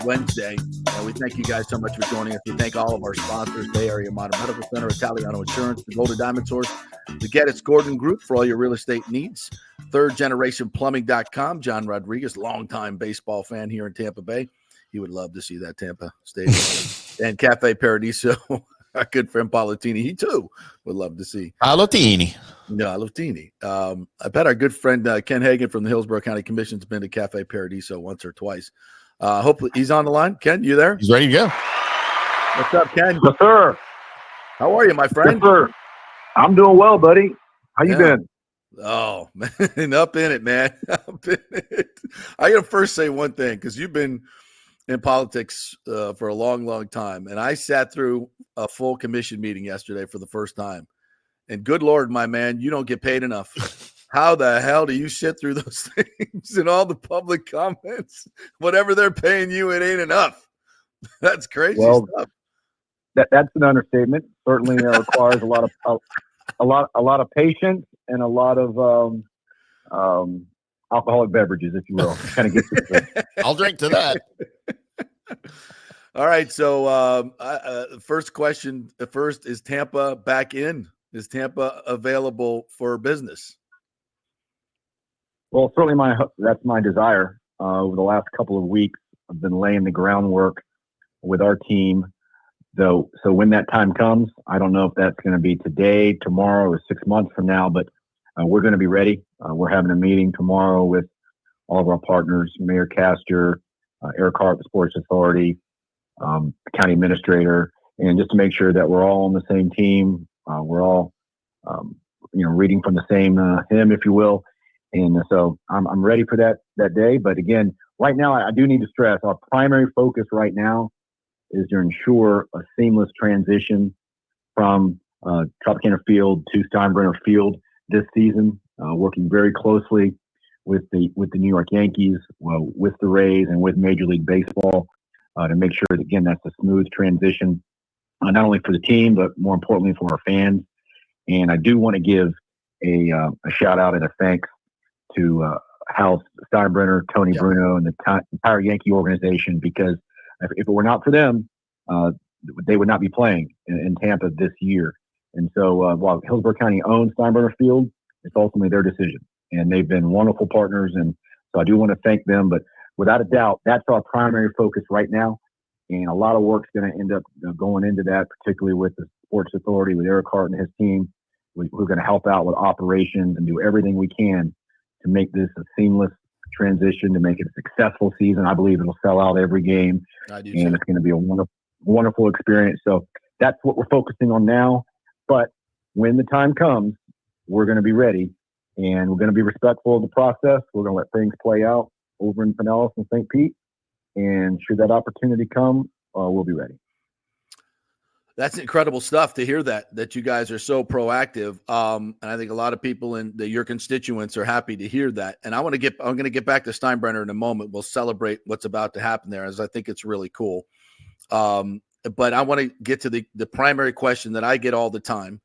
Wednesday. We thank you guys so much for joining us. We thank all of our sponsors, Bay Area Modern Medical Center, Italiano Insurance, the Golden Diamond Source, the Get It's Gordon Group for all your real estate needs, thirdgenerationplumbing.com. John Rodriguez, longtime baseball fan here in Tampa Bay. He would love to see that Tampa Stadium. And Cafe Paradiso, our good friend Palatini, he too would love to see. Palatini. Yeah, Palatini. I bet our good friend Ken Hagan from the Hillsborough County Commission has been to Cafe Paradiso once or twice. Hopefully he's on the line. Ken, you there? He's ready to go. What's up, Ken? Yes, sir. How are you, my friend? Yes, sir. I'm doing well, buddy. How you been? Oh, man, up in it, man. Up in it. I got to first say one thing, because you've been in politics for a long, long time. And I sat through a full commission meeting yesterday for the first time. And good Lord, my man, you don't get paid enough. How the hell do you sit through those things and all the public comments? Whatever they're paying you, it ain't enough. That's crazy stuff. That's an understatement. Certainly requires a lot of patience and a lot of alcoholic beverages, if you will. Kind of gets I'll drink to that. All right. So first question. First, is Tampa back in? Is Tampa available for business? Well, certainly that's my desire. Over the last couple of weeks, I've been laying the groundwork with our team. So when that time comes, I don't know if that's going to be today, tomorrow, or 6 months from now, but we're going to be ready. We're having a meeting tomorrow with all of our partners, Mayor Castor, Eric Hart, the Sports Authority, County Administrator, and just to make sure that we're all on the same team. We're all, reading from the same hymn, if you will. And so I'm ready for that day. But again, right now, I do need to stress our primary focus right now is to ensure a seamless transition from Tropicana Field to Steinbrenner Field this season, working very closely with the New York Yankees, with the Rays, and with Major League Baseball to make sure that, again, that's a smooth transition, not only for the team, but more importantly for our fans. And I do want to give a shout out and a thanks to Hal Steinbrenner, Tony Bruno, and the entire Yankee organization, because if it were not for them, they would not be playing in Tampa this year. And so while Hillsborough County owns Steinbrenner Field, it's ultimately their decision. And they've been wonderful partners. And so I do want to thank them. But without a doubt, that's our primary focus right now. And a lot of work's going to end up going into that, particularly with the Sports Authority, with Eric Hart and his team. We're going to help out with operations and do everything we can to make this a seamless transition, to make it a successful season. I believe it'll sell out every game, and it's going to be a wonderful experience. So that's what we're focusing on now. But when the time comes, we're going to be ready, and we're going to be respectful of the process. We're going to let things play out over in Pinellas and St. Pete, and should that opportunity come, we'll be ready. That's incredible stuff to hear that you guys are so proactive. And I think a lot of people in your constituents are happy to hear that. And I'm going to get back to Steinbrenner in a moment. We'll celebrate what's about to happen there, as I think it's really cool. But I want to get to the primary question that I get all the time.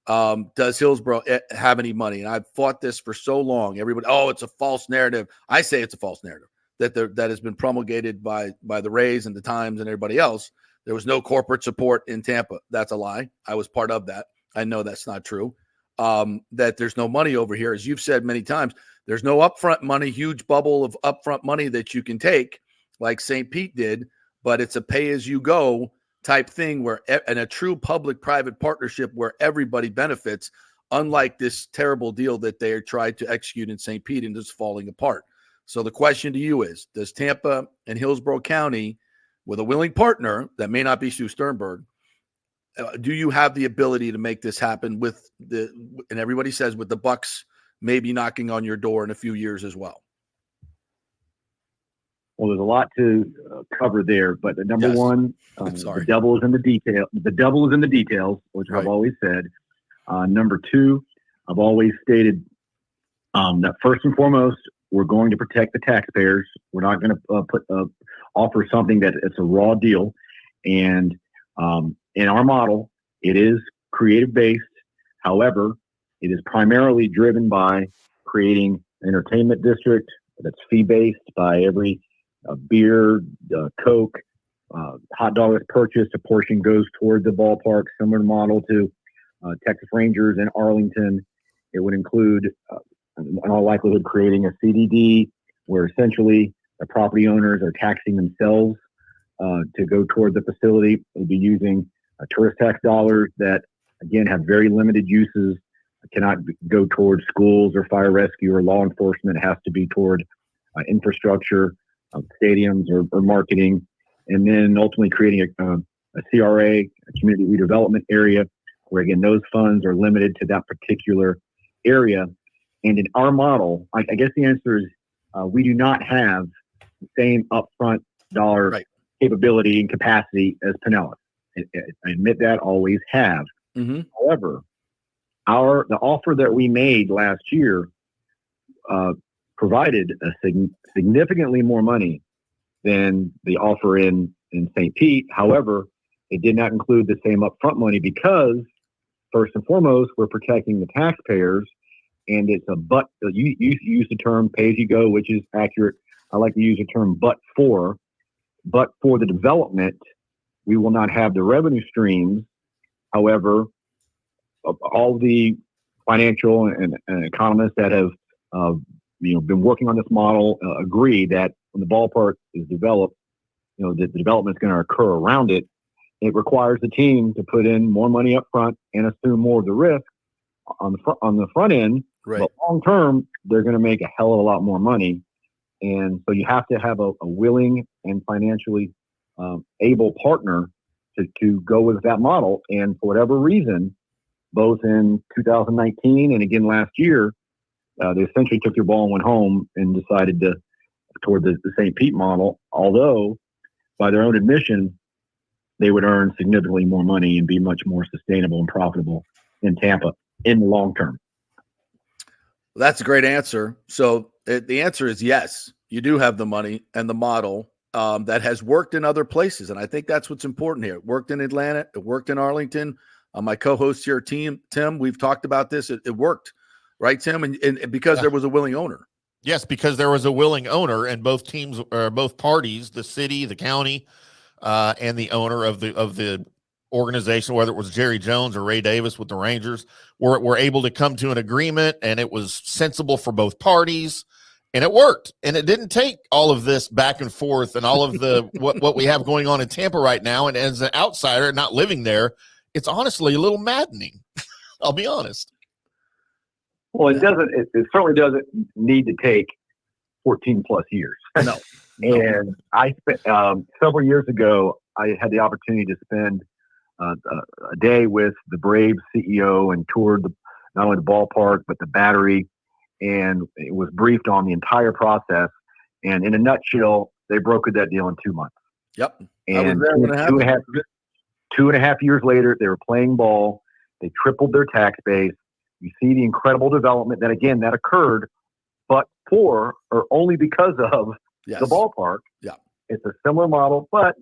Does Hillsborough have any money? And I've fought this for so long. Everybody, it's a false narrative. I say it's a false narrative that has been promulgated by the Rays and the Times and everybody else. There was no corporate support in Tampa. That's a lie. I was part of that. I know that's not true. That there's no money over here. As you've said many times, there's no upfront money, huge bubble of upfront money that you can take like St. Pete did, but it's a pay-as-you-go type thing and a true public-private partnership where everybody benefits, unlike this terrible deal that they tried to execute in St. Pete and is falling apart. So the question to you is, does Tampa and Hillsborough County, with a willing partner that may not be Sue Sternberg, do you have the ability to make this happen and everybody says with the Bucks maybe knocking on your door in a few years as well? Well, there's a lot to cover there, but the number one, the devil is in the detail. The devil is in the details, which I've always said. Number two, I've always stated that first and foremost, we're going to protect the taxpayers. We're not going to offer something that it's a raw deal. And in our model, it is creative based. However, it is primarily driven by creating an entertainment district that's fee based by every beer, Coke, hot dog is purchased. A portion goes toward the ballpark, similar model to Texas Rangers in Arlington. It would include, in all likelihood, creating a CDD where essentially the property owners are taxing themselves to go toward the facility. They'll be using tourist tax dollars that, again, have very limited uses, cannot go toward schools or fire rescue or law enforcement. It has to be toward infrastructure, stadiums or marketing, and then ultimately creating a CRA, a community redevelopment area, where, again, those funds are limited to that particular area. And in our model, I guess the answer is we do not have the same upfront dollar capability and capacity as Pinellas. I admit that, always have. Mm-hmm. However, the offer that we made last year provided significantly more money than the offer in St. Pete. However, it did not include the same upfront money because, first and foremost, we're protecting the taxpayers, and it's you use the term pay as you go, which is accurate. I like to use the term but for the development, we will not have the revenue streams. However, all the financial and economists that have been working on this model agree that when the ballpark is developed, the development is going to occur around it. It requires the team to put in more money up front and assume more of the risk on the front end. Right. But long term, they're going to make a hell of a lot more money. And so you have to have a willing and financially able partner to go with that model. And for whatever reason, both in 2019 and again last year, they essentially took their ball and went home and decided toward the St. Pete model, although by their own admission, they would earn significantly more money and be much more sustainable and profitable in Tampa in the long term. Well, that's a great answer. So the answer is yes, you do have the money and the model that has worked in other places. And I think that's what's important here. It worked in Atlanta. It worked in Arlington. My co-host here, Tim, we've talked about this. It worked, right, Tim? And because there was a willing owner. Yes, because there was a willing owner, and both teams, or both parties, the city, the county, and the owner of the organization, whether it was Jerry Jones or Ray Davis with the Rangers, were able to come to an agreement, and it was sensible for both parties, and it worked. And it didn't take all of this back and forth and all of the what we have going on in Tampa right now. And as an outsider not living there, it's honestly a little maddening. I'll be honest. Well, it certainly doesn't need to take 14 plus years. No. And I spent several years ago, I had the opportunity to spend a day with the Braves CEO and toured not only the ballpark, but the Battery. And it was briefed on the entire process. And in a nutshell, they brokered that deal in 2 months. Yep. And two and a half years later, they were playing ball. They tripled their tax base. You see the incredible development that, again, that occurred, but for or only because of the ballpark. Yeah. It's a similar model, but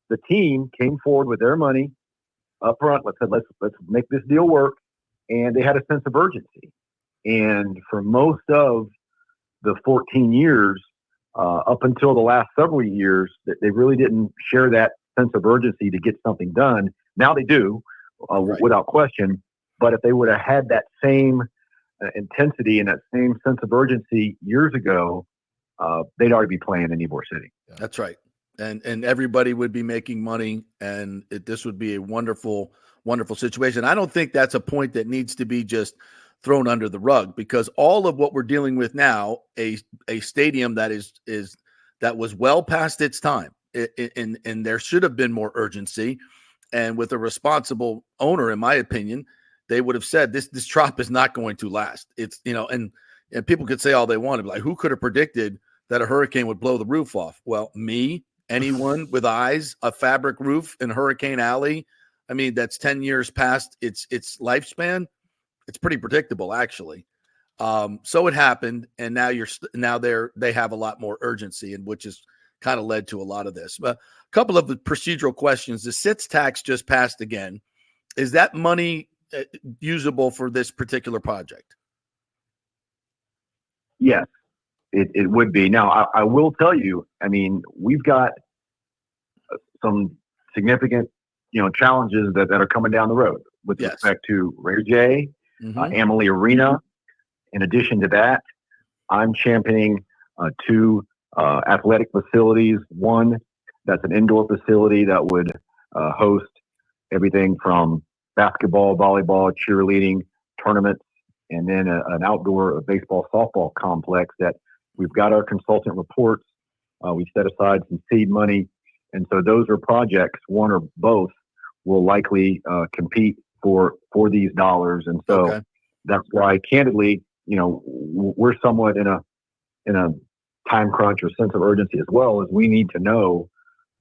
the team came forward with their money up front. Let's make this deal work. And they had a sense of urgency. And for most of the 14 years, up until the last several years, they really didn't share that sense of urgency to get something done. Now they do, without question. But if they would have had that same intensity and that same sense of urgency years ago, they'd already be playing in Ybor City. That's right. And everybody would be making money, and this would be a wonderful, wonderful situation. I don't think that's a point that needs to be just thrown under the rug, because all of what we're dealing with now, a stadium that that was well past its time, and there should have been more urgency. And with a responsible owner, in my opinion, they would have said this drop is not going to last. It's, and people could say all they want, like, who could have predicted that a hurricane would blow the roof off? Well, me, anyone with eyes, a fabric roof in Hurricane Alley. I mean, that's 10 years past its lifespan. It's pretty predictable, actually. So it happened, and now they have a lot more urgency, and which has kind of led to a lot of this. But a couple of the procedural questions. The SITS tax just passed again. Is that money usable for this particular project? Yes. It would be. Now, I will tell you, I mean, we've got some significant, challenges that are coming down the road with respect to Ray J, Amalie Arena. In addition to that, I'm championing two athletic facilities. One that's an indoor facility that would host everything from basketball, volleyball, cheerleading tournaments, and then an outdoor baseball, softball complex that we've got our consultant reports. We set aside some seed money. And so those are projects, one or both, will likely compete for these dollars. And so that's why, candidly, we're somewhat in a time crunch or sense of urgency as well, as we need to know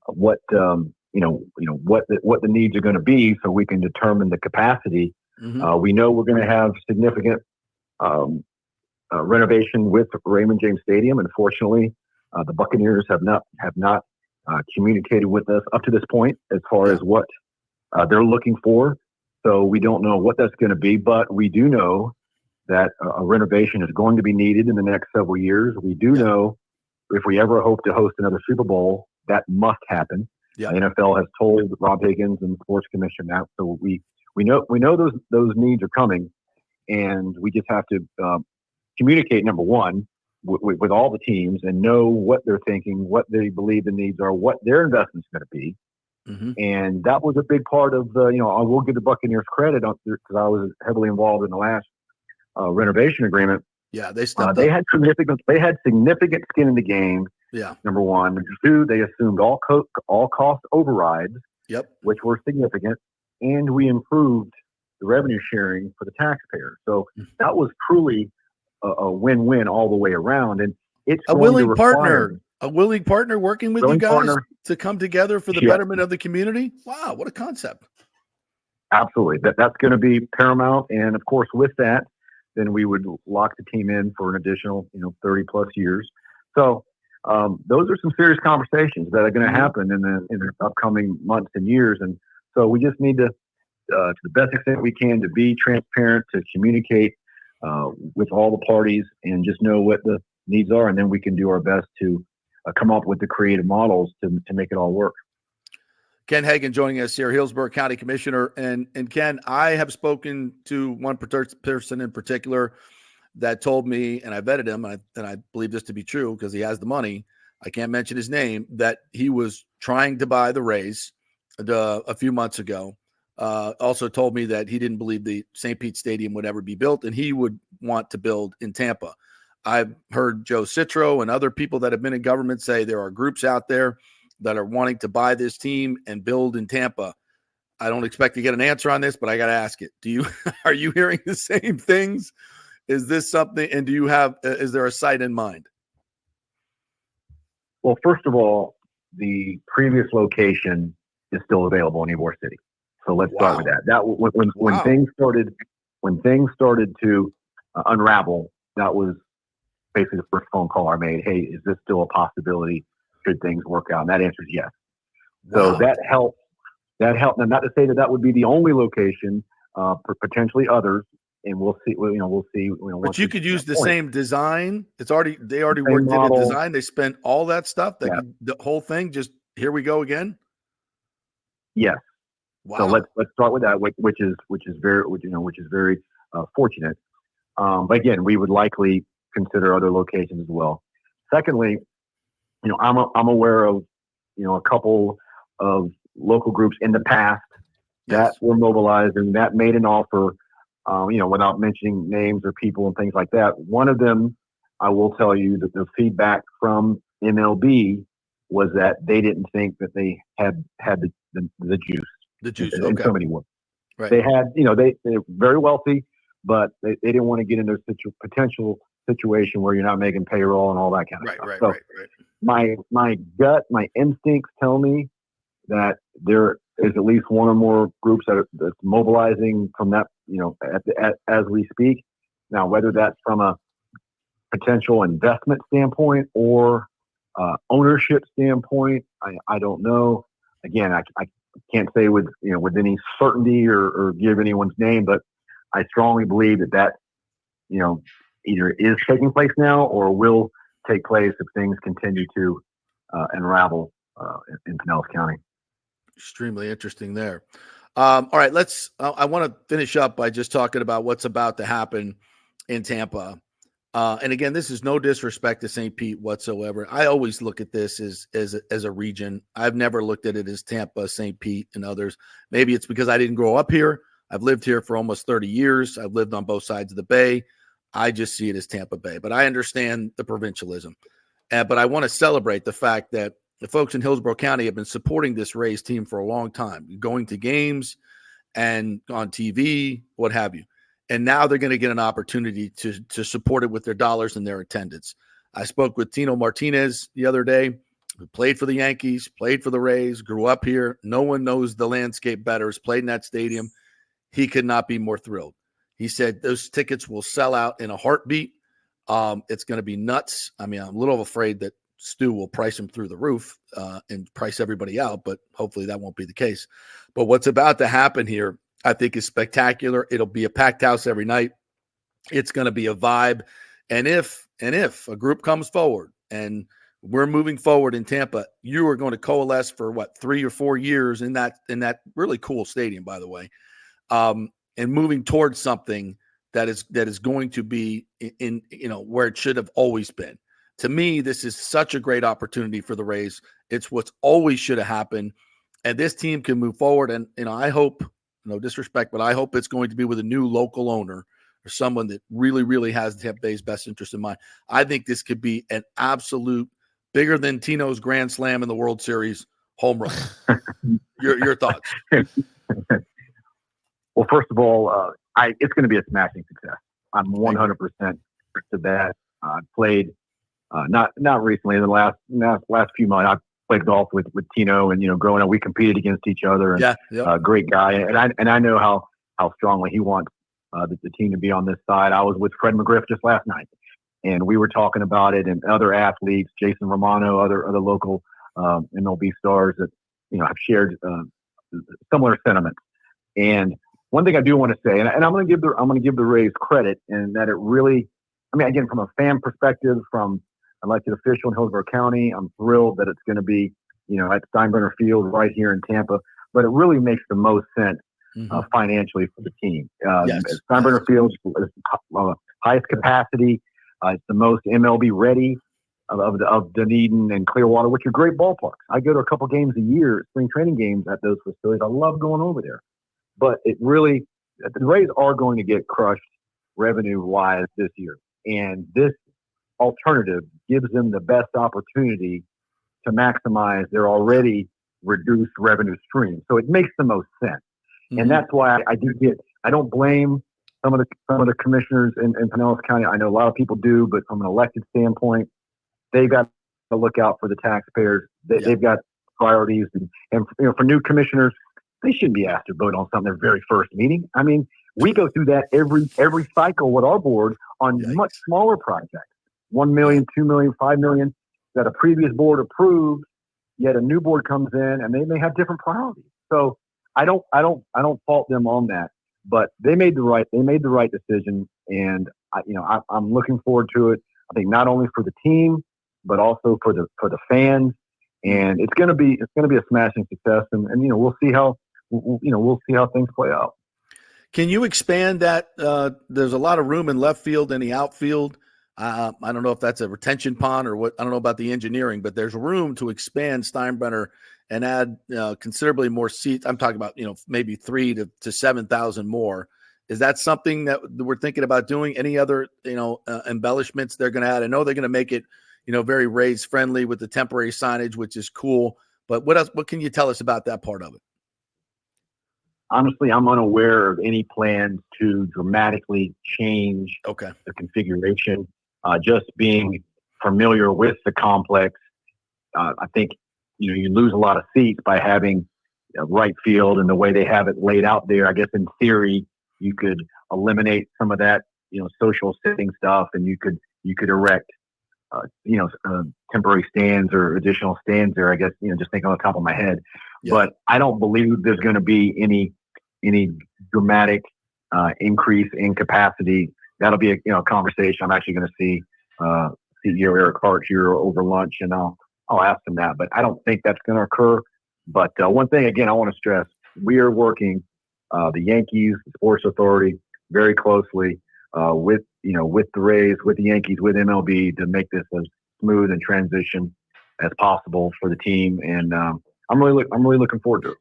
what what the needs are going to be so we can determine the capacity. We know we're going to have significant renovation with Raymond James Stadium. Unfortunately, the Buccaneers have not communicated with us up to this point as far as what they're looking for. So we don't know what that's going to be, but we do know that a renovation is going to be needed in the next several years. We do know if we ever hope to host another Super Bowl, that must happen. The NFL has told Rob Higgins and the Sports Commission that. So we know those needs are coming, and we just have to communicate, number one, with all the teams and know what they're thinking, what they believe the needs are, what their investment's going to be. And that was a big part of the, I will give the Buccaneers credit because I was heavily involved in the last renovation agreement. Yeah, they had significant skin in the game. Yeah. Number one. Number two, they assumed all cost overrides, which were significant, and we improved the revenue sharing for the taxpayer. So that was truly a win-win all the way around. And it's a willing partner working with you guys to come together for the betterment of the community. Wow, what a concept. Absolutely. That's going to be paramount. And of course, with that, then we would lock the team in for an additional, 30 plus years. So those are some serious conversations that are going to happen in the upcoming months and years. And so we just need to the best extent we can, to be transparent, to communicate with all the parties and just know what the needs are. And then we can do our best to come up with the creative models to make it all work. Ken Hagan joining us here, Hillsborough County Commissioner. And Ken, I have spoken to one person in particular that told me, and I vetted him, and I believe this to be true because he has the money. I can't mention his name, that he was trying to buy the Rays a few months ago. Also told me that he didn't believe the St. Pete Stadium would ever be built, and he would want to build in Tampa. I've heard Joe Citro and other people that have been in government say there are groups out there that are wanting to buy this team and build in Tampa. I don't expect to get an answer on this, but I got to ask it. Are you hearing the same things? Is this something, and is there a site in mind? Well, first of all, the previous location is still available in Ybor City. So let's start with that. When things started to unravel, that was basically the first phone call I made. Hey, is this still a possibility? Should things work out? And that answer is yes. So that helped. And not to say that would be the only location, for potentially others. And we'll see. We'll see. But you could use the same design. They already worked in a design. They spent all that stuff. The whole thing. Just here we go again. Yes. Wow. So let's start with that, which is very fortunate. But again, we would likely consider other locations as well. Secondly, I'm aware of a couple of local groups in the past that were mobilized and that made an offer. Without mentioning names or people and things like that. One of them, I will tell you that the feedback from MLB was that they didn't think that they had the juice. The juice, in so many words. Right. They had, they're very wealthy, but they didn't want to get into a potential situation where you're not making payroll and all that kind of stuff. Right. My gut, my instincts tell me that there is at least one or more groups that's mobilizing from that, as we speak. Now, whether that's from a potential investment standpoint or ownership standpoint, I don't know. Again, I can't say with any certainty or give anyone's name, but I strongly believe that either is taking place now or will take place if things continue to unravel in Pinellas County. Extremely interesting there. All right, I want to finish up by just talking about what's about to happen in Tampa. And again, this is no disrespect to St. Pete whatsoever. I always look at this as a region. I've never looked at it as Tampa, St. Pete, and others. Maybe it's because I didn't grow up here. I've lived here for almost 30 years. I've lived on both sides of the bay. I just see it as Tampa Bay, but I understand the provincialism. But I want to celebrate the fact that the folks in Hillsborough County have been supporting this Rays team for a long time, going to games and on TV, what have you. And now they're going to get an opportunity to support it with their dollars and their attendance. I spoke with Tino Martinez the other day, who played for the Yankees, played for the Rays, grew up here. No one knows the landscape better, has played in that stadium. He could not be more thrilled. He said those tickets will sell out in a heartbeat. It's going to be nuts. I mean, I'm a little afraid that Stu will price them through the roof and price everybody out, but hopefully that won't be the case. But what's about to happen here, I think, is spectacular. It'll be a packed house every night. It's going to be a vibe. And if a group comes forward and we're moving forward in Tampa, you are going to coalesce for 3 or 4 years in that really cool stadium, by the way, and moving towards something that is going to be in where it should have always been. To me, this is such a great opportunity for the Rays. It's what's always should have happened, and this team can move forward. And I hope, no disrespect, but I hope it's going to be with a new local owner or someone that really, really has the Tampa Bay's best interest in mind. I think this could be an absolute bigger than Tino's Grand Slam in the World Series home run. Your thoughts? Well, first of all, it's going to be a smashing success. I'm 100% to that. I played not recently in the last few months. I played golf with Tino, and growing up we competed against each other. And great guy, and I know how strongly he wants the team to be on this side. I was with Fred McGriff just last night, and we were talking about it, and other athletes, Jason Romano, other local MLB stars that have shared similar sentiments. And one thing I do want to say, and I'm going to give the Rays credit, in that it really, I mean, again, from a fan perspective, from elected official in Hillsborough County, I'm thrilled that it's going to be, at Steinbrenner Field right here in Tampa. But it really makes the most sense financially for the team. Steinbrenner Field is highest capacity. It's the most MLB ready of Dunedin and Clearwater, which are great ballparks. I go to a couple games a year, spring training games at those facilities. I love going over there. But it really, the Rays are going to get crushed revenue-wise this year. And this alternative gives them the best opportunity to maximize their already reduced revenue stream. So it makes the most sense. And that's why I don't blame some of the commissioners in Pinellas County. I know a lot of people do, but from an elected standpoint, they've got to look out for the taxpayers. They've got priorities. And for new commissioners, they shouldn't be asked to vote on something their very first meeting. I mean, we go through that every cycle with our board on much smaller projects, 1 million, 2 million, 5 million, that a previous board approved, yet a new board comes in and they may have different priorities. So I don't fault them on that, but they made the right decision, and I'm looking forward to it. I think not only for the team, but also for the fans, and it's going to be a smashing success, and we'll see how things play out. Can you expand that? There's a lot of room in left field and the outfield. I don't know if that's a retention pond or what. I don't know about the engineering, but there's room to expand Steinbrenner and add considerably more seats. I'm talking about maybe 3,000 to 7,000 more. Is that something that we're thinking about doing? Any other embellishments they're going to add? I know they're going to make it very Rays friendly with the temporary signage, which is cool. But what else? What can you tell us about that part of it? Honestly, I'm unaware of any plans to dramatically change the configuration. Just being familiar with the complex, I think you lose a lot of seats by having right field and the way they have it laid out there. I guess in theory, you could eliminate some of that social sitting stuff, and you could erect temporary stands or additional stands there. I guess just think on the top of my head, but I don't believe there's going to be any dramatic increase in capacity. That'll be a conversation I'm actually going to see CEO Eric Hart here over lunch, and I'll ask him that. But I don't think that's going to occur. But one thing again, I want to stress: we are working the Yankees, the Sports Authority, very closely with the Rays, with the Yankees, with MLB to make this as smooth and transition as possible for the team. And I'm really looking forward to it.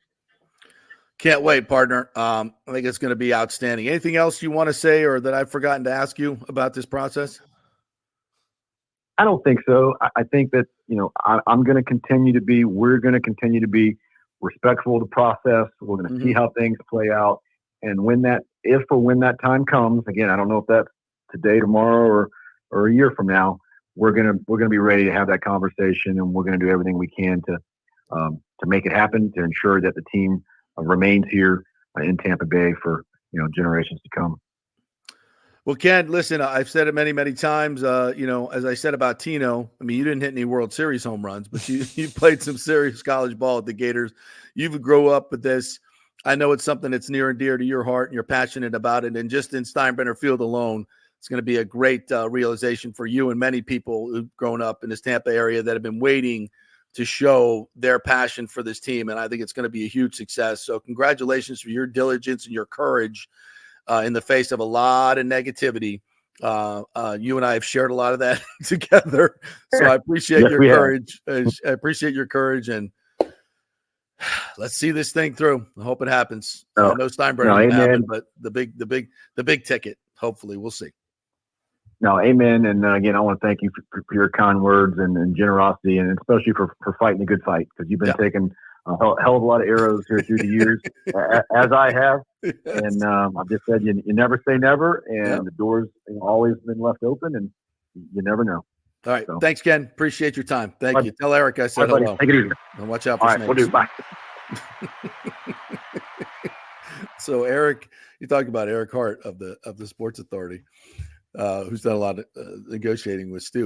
Can't wait, partner. I think it's going to be outstanding. Anything else you want to say or that I've forgotten to ask you about this process? I don't think so. I think that, we're going to continue to be respectful of the process. We're going to see how things play out. And when that time comes, again, I don't know if that's today, tomorrow, or a year from now, we're going to be ready to have that conversation, and we're going to do everything we can to make it happen, to ensure that the team remains here in Tampa Bay for generations to come. Well, Ken, listen, I've said it many, many times. As I said about Tino, I mean, you didn't hit any World Series home runs, but you played some serious college ball at the Gators. You've grown up with this. I know it's something that's near and dear to your heart, and you're passionate about it. And just in Steinbrenner Field alone, it's going to be a great realization for you and many people who've grown up in this Tampa area that have been waiting to show their passion for this team. And I think it's going to be a huge success. So congratulations for your diligence and your courage in the face of a lot of negativity. You and I have shared a lot of that together. So I appreciate your courage. I appreciate your courage, and let's see this thing through. I hope it happens. No Steinbrenner didn't happen, but the big ticket, hopefully we'll see. No, amen. And again, I want to thank you for your kind words and generosity, and especially for fighting a good fight, because you've been taking a hell of a lot of arrows here through the years, as I have. Yes. And I've just said you never say never, and the doors always been left open, and you never know. All right. So, thanks, Ken. Appreciate your time. Thank you. Tell Eric I said hello. Take it easy. And watch out for snakes. We'll do. Bye. So Eric, you talk about Eric Hart of the Sports Authority, who's done a lot of negotiating with Stu.